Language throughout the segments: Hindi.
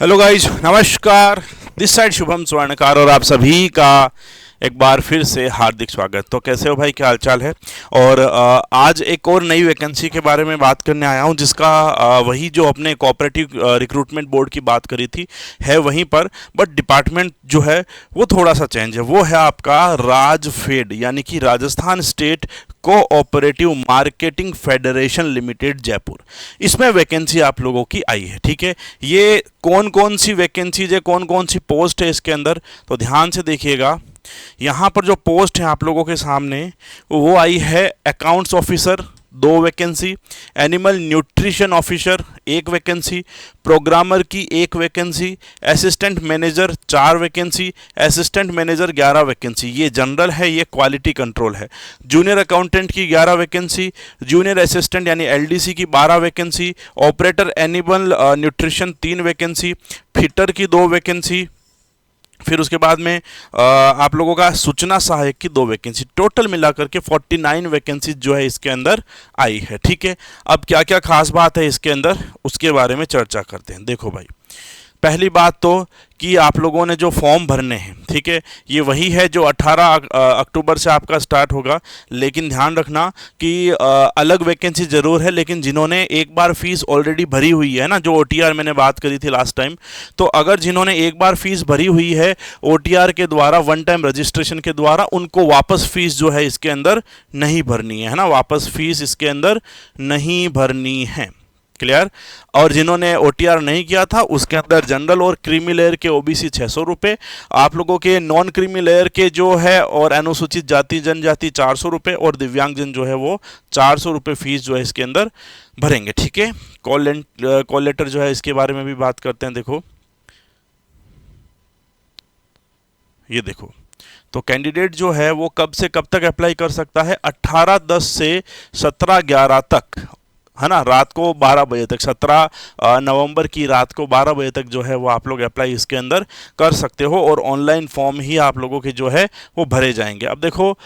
हेलो गाइज, नमस्कार। दिस साइड शुभम स्वर्णकार और आप सभी का एक बार फिर से हार्दिक स्वागत। तो कैसे हो भाई, क्या हालचाल है। और आज एक और नई वैकेंसी के बारे में बात करने आया हूं, जिसका वही जो अपने कोऑपरेटिव रिक्रूटमेंट बोर्ड की बात करी थी है वहीं पर, बट डिपार्टमेंट जो है वो थोड़ा सा चेंज है। वो है आपका राजफेड, यानी कि Rajasthan state cooperative marketing federation limited Jaipur. इसमें वैकेंसी आप लोगों की आई है। ठीक है, ये कौन कौन सी वैकेंसीज है, कौन कौन सी पोस्ट है इसके अंदर, तो ध्यान से देखिएगा। यहाँ पर जो पोस्ट है आप लोगों के सामने वो आई है accounts officer 2 vacancy, animal nutrition officer 1 vacancy, programmer की 1 vacancy, assistant manager 4 vacancy, assistant manager 11 vacancy. ये जनरल है, ये क्वालिटी कंट्रोल है। जूनियर अकाउंटेंट की 11 वैकेंसी, जूनियर असिस्टेंट यानी एलडीसी की 12 vacancy, operator animal nutrition 3 vacancy, fitter की 2 वैकेंसी, फिर उसके बाद में आप लोगों का सूचना सहायक की 2 वैकेंसी। टोटल मिलाकर के 49 वैकेंसी जो है इसके अंदर आई है। ठीक है, अब क्या क्या खास बात है इसके अंदर उसके बारे में चर्चा करते हैं। देखो भाई, पहली बात तो कि आप लोगों ने जो फॉर्म भरने हैं, ठीक है, ये वही है जो 18 अक्टूबर से आपका स्टार्ट होगा। लेकिन ध्यान रखना कि अलग वैकेंसी ज़रूर है, लेकिन जिन्होंने एक बार फीस ऑलरेडी भरी हुई है ना, जो ओटीआर मैंने बात करी थी लास्ट टाइम, तो अगर जिन्होंने एक बार फीस भरी हुई है ओटीआर के द्वारा, वन टाइम रजिस्ट्रेशन के द्वारा, उनको वापस फीस जो है इसके अंदर नहीं भरनी है ना, वापस फीस इसके अंदर नहीं भरनी है। क्लियर। और जिन्होंने ओटीआर नहीं किया था उसके अंदर जनरल और क्रीमी लेयर के ओबीसी 600 रुपये, आप लोगों के नॉन क्रीमी लेयर के जो है और अनुसूचित जाति जनजाति 400 रुपये, और दिव्यांगजन जो है वो 400 रुपये फीस जो है इसके अंदर भरेंगे। ठीक है, कॉल लेटर जो है इसके बारे में भी बात करते हैं। देखो, ये देखो, तो कैंडिडेट जो है वो कब से कब तक अप्लाई कर सकता है, 18/10 से 17/11 तक, है ना, रात को 12 बजे तक, 17 नवंबर की रात को 12 बजे तक जो है वो आप लोग अप्लाई इसके अंदर कर सकते हो, और ऑनलाइन फॉर्म ही आप लोगों के जो है वो भरे जाएंगे। अब देखो,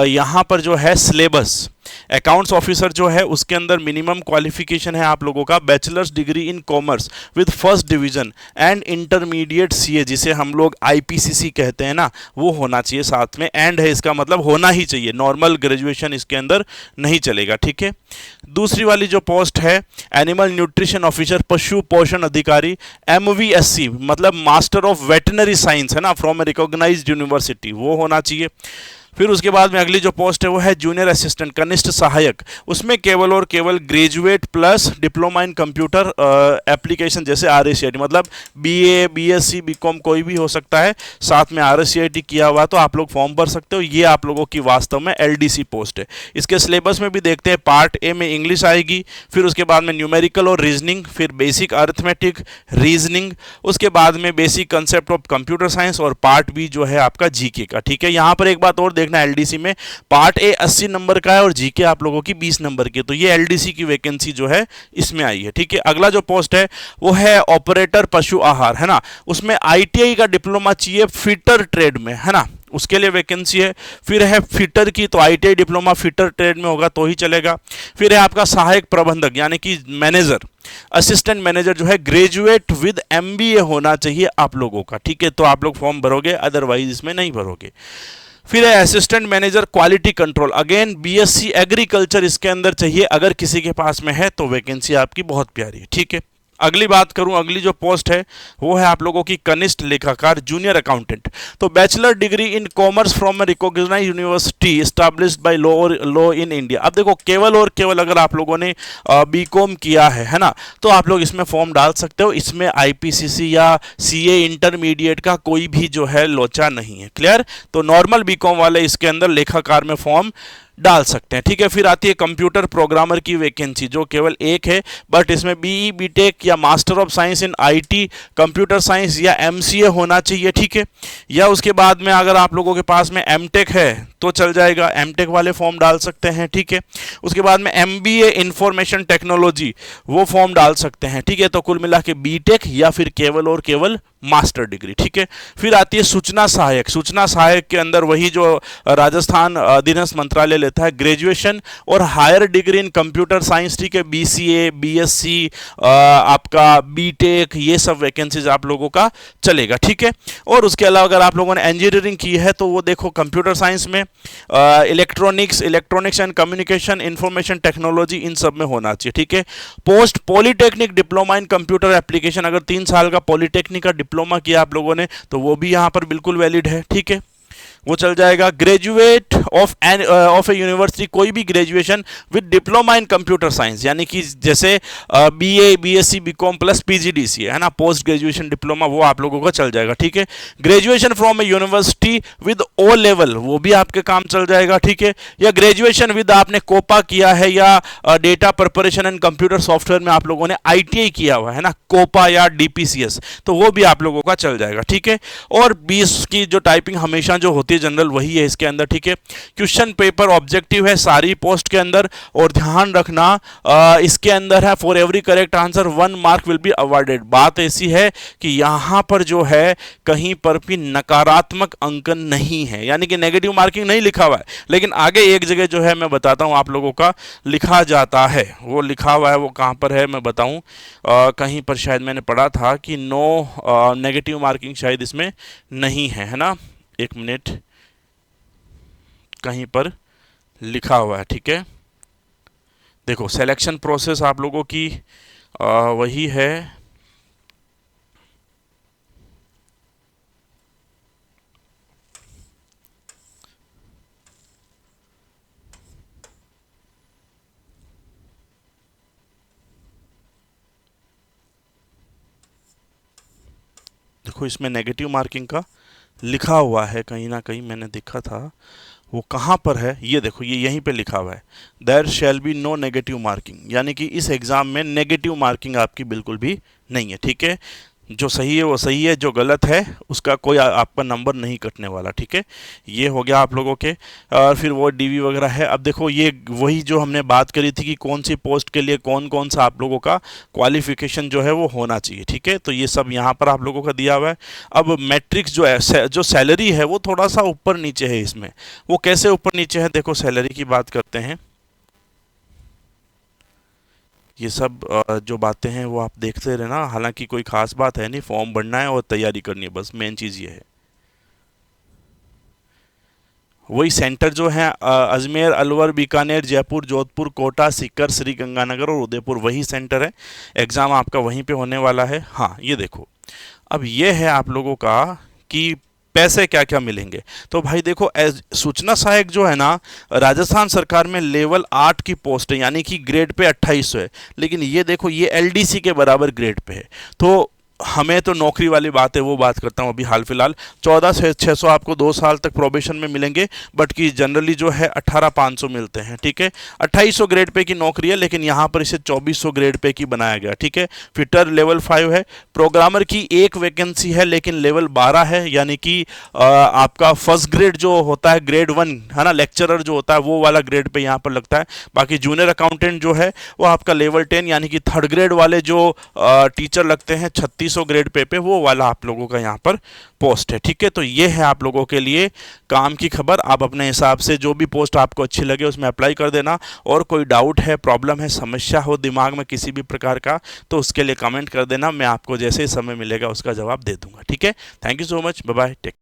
यहाँ पर जो है सिलेबस, अकाउंट्स ऑफिसर जो है उसके अंदर मिनिमम क्वालिफिकेशन है आप लोगों का bachelors degree in commerce with first division and intermediate CA, जिसे हम लोग आईपीसीसी कहते हैं ना, वो होना चाहिए। साथ में एंड है, इसका मतलब होना ही चाहिए, नॉर्मल ग्रेजुएशन इसके अंदर नहीं चलेगा। ठीक है, दूसरी वाली जो पोस्ट है एनिमल न्यूट्रिशन ऑफिसर, पशु पोषण अधिकारी, MVSC मतलब मास्टर ऑफ वेटनरी साइंस, है ना, फ्रॉम ए रिकॉग्नाइज्ड यूनिवर्सिटी, वो होना चाहिए। फिर उसके बाद में अगली जो पोस्ट है वो है जूनियर असिस्टेंट कनिष्ठ सहायक, उसमें केवल और केवल graduate plus diploma in computer application, जैसे RSCIT, मतलब BA BSc BCom कोई भी हो सकता है, साथ में RSCIT किया हुआ, तो आप लोग फॉर्म भर सकते हो। ये आप लोगों की वास्तव में LDC पोस्ट है। इसके सिलेबस में भी देखते हैं, पार्ट ए में इंग्लिश आएगी, फिर उसके बाद में न्यूमेरिकल और रीजनिंग, फिर बेसिक अर्थमेटिक रीजनिंग, उसके बाद में basic concept of computer science, और पार्ट बी जो है आपका जीके का। ठीक है, यहाँ पर एक बात और देखना, एलडीसी में पार्ट ए 80 नंबर का है और जीके आप लोगों की 20 नंबर की, तो ये एलडीसी की वैकेंसी जो है इसमें आई है। ठीक है, अगला जो पोस्ट है वो है ऑपरेटर पशु आहार, है ना, उसमें आईटीआई का डिप्लोमा चाहिए फिटर ट्रेड में, है ना, उसके लिए वैकेंसी है। फिर है फिटर की, तो आईटीआई डिप्लोमा फिटर ट्रेड में होगा तो ही चलेगा। फिर है आपका सहायक प्रबंधक यानी कि मैनेजर, असिस्टेंट मैनेजर जो है ग्रेजुएट विद एमबीए होना चाहिए आप लोगों का। ठीक है, तो आप लोग फॉर्म भरोगे, अदरवाइज इसमें नहीं भरोगे। फिर है assistant manager quality control, again BSc agriculture इसके अंदर चाहिए, अगर किसी के पास में है तो वैकेंसी आपकी बहुत प्यारी है। ठीक है, अगली बात करूं, अगली जो पोस्ट है वो है आप लोगों की कनिष्ठ लेखाकार जूनियर अकाउंटेंट, तो bachelor degree in commerce from a recognised university established by law in India. अब देखो, केवल और केवल अगर आप लोगों ने बीकॉम किया है ना, तो आप लोग इसमें फॉर्म डाल सकते हो। इसमें आईपीसीसी या सीए इंटरमीडिएट का कोई भी जो है लोचा नहीं है। क्लियर, तो नॉर्मल बीकॉम वाले इसके अंदर लेखाकार में फॉर्म डाल सकते हैं। ठीक है, फिर आती है कंप्यूटर प्रोग्रामर की वैकेंसी, जो केवल 1 है, बट इसमें बीई बीटेक या master of science in IT computer science या एमसीए होना चाहिए। ठीक है, या उसके बाद में अगर आप लोगों के पास में एमटेक है तो चल जाएगा, एमटेक वाले फॉर्म डाल सकते हैं। ठीक है, उसके बाद में एमबीए इंफॉर्मेशन टेक्नोलॉजी वो फॉर्म डाल सकते हैं। ठीक है, तो कुल मिला के बीटेक या फिर केवल और केवल मास्टर डिग्री। ठीक है, फिर आती है सूचना सहायक। सूचना सहायक के अंदर वही जो राजस्थान अधीनस्थ मंत्रालय लेता है ग्रेजुएशन और higher degree in computer science, ठीक है, BCA, BSc, आपका बीटेक, ये सब वैकेंसीज आप लोगों का चलेगा, ठीक है। और उसके अलावा अगर आप लोगों ने इंजीनियरिंग की है तो वो देखो कंप्यूटर साइंस में electronics and communication, information technology, इन सब में होना चाहिए, ठीक है। Post polytechnic diploma in computer application, अगर 3 साल का पॉलिटेक्निक का डिप्लोमा किया आप लोगों ने तो वो भी यहाँ पर बिल्कुल वैलिड है, ठीक है, वो चल जाएगा। ग्रेजुएट ऑफ ए यूनिवर्सिटी, कोई भी graduation with diploma in computer science, यानी कि जैसे BA, BSc, BCom plus PGDC है ना, पोस्ट ग्रेजुएशन डिप्लोमा, वो आप लोगों का चल जाएगा, ठीक है। Graduation from A university with O level, वो भी आपके काम चल जाएगा, ठीक है। या ग्रेजुएशन विद आपने कोपा किया है या data preparation and computer software में आप लोगों ने ITI किया हुआ है ना, कोपा या DPCS, तो वो भी आप लोगों का चल जाएगा, ठीक है। और 20 की जो टाइपिंग हमेशा जो होती है जनरल, वही है इसके अंदर, ठीक है। क्वेश्चन पेपर ऑब्जेक्टिव है सारी पोस्ट के अंदर, और ध्यान रखना इसके अंदर है for every correct answer 1 mark will be awarded. बात ऐसी है कि यहां पर जो है कहीं पर भी नकारात्मक अंकन नहीं है, यानी कि नेगेटिव मार्किंग नहीं लिखा हुआ है, लेकिन आगे एक जगह जो है मैं बताता हूं आप लोगों का लिखा जाता है, वो लिखा हुआ है, वो कहां पर है मैं बताऊं, कहीं पर शायद मैंने पढ़ा था कि नो नेगेटिव मार्किंग शायद इसमें नहीं है ना, एक मिनट, कहीं पर लिखा हुआ है, ठीक है। देखो सिलेक्शन प्रोसेस आप लोगों की वही है, देखो इसमें नेगेटिव मार्किंग का लिखा हुआ है, कहीं ना कहीं मैंने देखा था, वो कहाँ पर है, ये देखो, ये यहीं पे लिखा हुआ है, there shall be no negative marking, यानी कि इस एग्ज़ाम में नेगेटिव मार्किंग आपकी बिल्कुल भी नहीं है, ठीक है। जो सही है वो सही है, जो गलत है उसका कोई आपका नंबर नहीं कटने वाला, ठीक है। ये हो गया आप लोगों के, और फिर वो DV वगैरह है। अब देखो ये वही जो हमने बात करी थी कि कौन सी पोस्ट के लिए कौन कौन सा आप लोगों का क्वालिफिकेशन जो है वो होना चाहिए, ठीक है, तो ये सब यहाँ पर आप लोगों का दिया हुआ है। अब मैट्रिक्स जो है, जो सैलरी है वो थोड़ा सा ऊपर नीचे है इसमें, वो कैसे ऊपर नीचे है, देखो सैलरी की बात करते हैं, ये सब जो बातें हैं वो आप देखते रहना, हालांकि कोई खास बात है नहीं, फॉर्म भरना है और तैयारी करनी है, बस मेन चीज़ ये है। वही सेंटर जो है अजमेर, अलवर, बीकानेर, जयपुर, जोधपुर, कोटा, सीकर, श्री गंगानगर और उदयपुर, वही सेंटर है, एग्ज़ाम आपका वहीं पे होने वाला है। हाँ ये देखो, अब ये है आप लोगों का कि पैसे क्या क्या मिलेंगे। तो भाई देखो सूचना सहायक जो है ना, राजस्थान सरकार में लेवल 8 की पोस्ट है, यानी कि ग्रेड पे 2800 है, लेकिन ये देखो ये LDC के बराबर ग्रेड पे है, तो हमें तो नौकरी वाली बात है, वो बात करता हूँ अभी हाल फिलहाल। 14,600 आपको 2 साल तक प्रोबेशन में मिलेंगे, बट कि जनरली जो है 18,500 मिलते हैं, ठीक है। 2800 ग्रेड पे की नौकरी है, लेकिन यहाँ पर इसे 2400 ग्रेड पे की बनाया गया, ठीक है। फिटर लेवल 5 है, प्रोग्रामर की एक वैकेंसी है लेकिन लेवल 12 है, यानी कि आपका फर्स्ट ग्रेड जो होता है ग्रेड 1 है ना, लेक्चरर जो होता है वो वाला ग्रेड पे यहाँ पर लगता है। बाकी जूनियर अकाउंटेंट जो है वो आपका लेवल 10 यानी कि थर्ड ग्रेड वाले जो टीचर लगते हैं 3600 ग्रेड पे वो वाला आप लोगों का यहाँ पर पोस्ट है, ठीक है। तो ये है आप लोगों के लिए काम की खबर, आप अपने हिसाब से जो भी पोस्ट आपको अच्छी लगे उसमें अप्लाई कर देना, और कोई डाउट है, प्रॉब्लम है, समस्या हो दिमाग में किसी भी प्रकार का, तो उसके लिए कमेंट कर देना, मैं आपको जैसे ही समय मिलेगा उसका जवाब दे दूंगा, ठीक है। Thank you so much, bye bye, take.